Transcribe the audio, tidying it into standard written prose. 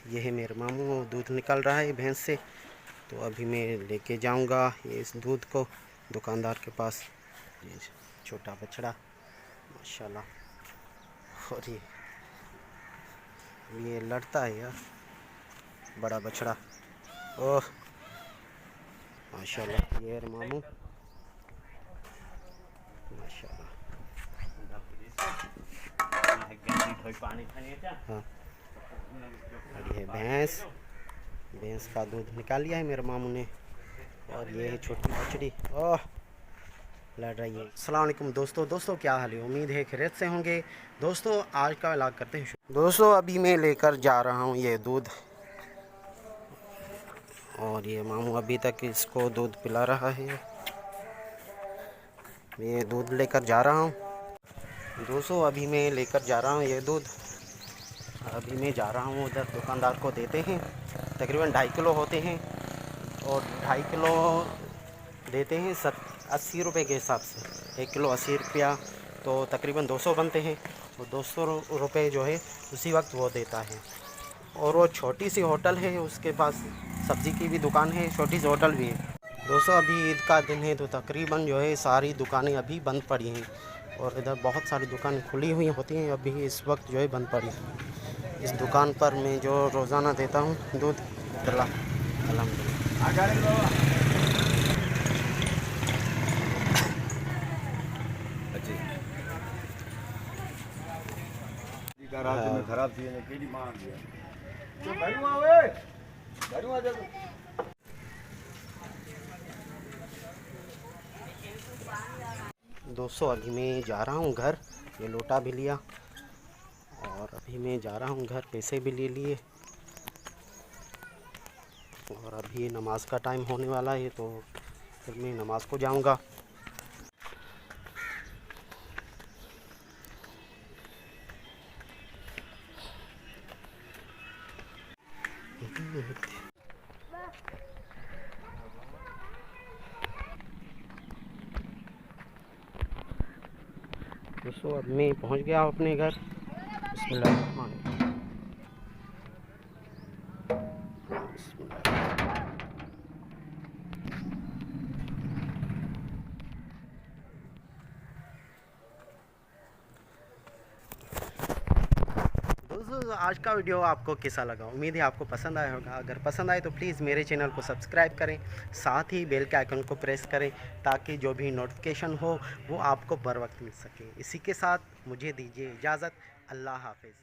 ये है मेरे मामू, दूध निकल रहा है भैंस से। तो अभी मैं लेके जाऊंगा ये इस दूध को दुकानदार के पास। ये छोटा बछड़ा माशाल्लाह। और ये लड़ता है यार, बड़ा बछड़ा। ओह माशाल्लाह, ये है मामू माशाल्लाह। हाँ, और ये भैंस का दूध निकाल लिया है मेरे मामू ने। और ये है छोटी बछड़ी, ओह लड़ रही है। अस्सलाम वालेकुम दोस्तों क्या हाल है? उम्मीद है खैरियत से होंगे। दोस्तों आज का व्लॉग करते हैं दोस्तों। अभी मैं लेकर जा रहा हूँ ये दूध, और ये मामू अभी तक इसको दूध पिला रहा है। मैं दूध लेकर जा रहा हूँ दोस्तों, अभी मैं लेकर जा रहा हूँ ये दूध। अभी मैं जा रहा हूँ उधर, दुकानदार को देते हैं। तकरीबन 2.5 किलो होते हैं, और 2.5 किलो देते हैं 80 रुपये के हिसाब से। 1 किलो 80 रुपया, तो तकरीबन 200 बनते हैं। वो 200 रुपये जो है उसी वक्त वो देता है। और वो छोटी सी होटल है, उसके पास सब्ज़ी की भी दुकान है, छोटी सी होटल भी है। दोस्तों अभी ईद का दिन है, तो तकरीबन जो है सारी दुकानें अभी बंद पड़ी हैं, और इधर बहुत सारी दुकानें खुली हुई होती हैं, अभी इस वक्त जो है बंद पड़ी हैं। इस दुकान पर मैं जो रोज़ाना देता हूँ दूध, अल्हम्दुलिल्लाह। खराब थी दोस्तों अभी मैं जा रहा हूँ घर, ये लोटा भी लिया, और अभी मैं जा रहा हूँ घर, पैसे भी ले लिए। और अभी नमाज का टाइम होने वाला है, तो फिर मैं नमाज को जाऊँगा। दोस्तों अब मैं पहुंच गया अपने घर। बिस्मिल्लाह। दोस्तों आज का वीडियो आपको कैसा लगा? उम्मीद है आपको पसंद आया होगा। अगर पसंद आए तो प्लीज़ मेरे चैनल को सब्सक्राइब करें, साथ ही बेल के आइकन को प्रेस करें, ताकि जो भी नोटिफिकेशन हो वो आपको बर वक्त मिल सके। इसी के साथ मुझे दीजिए इजाज़त। अल्लाह हाफ़िज़।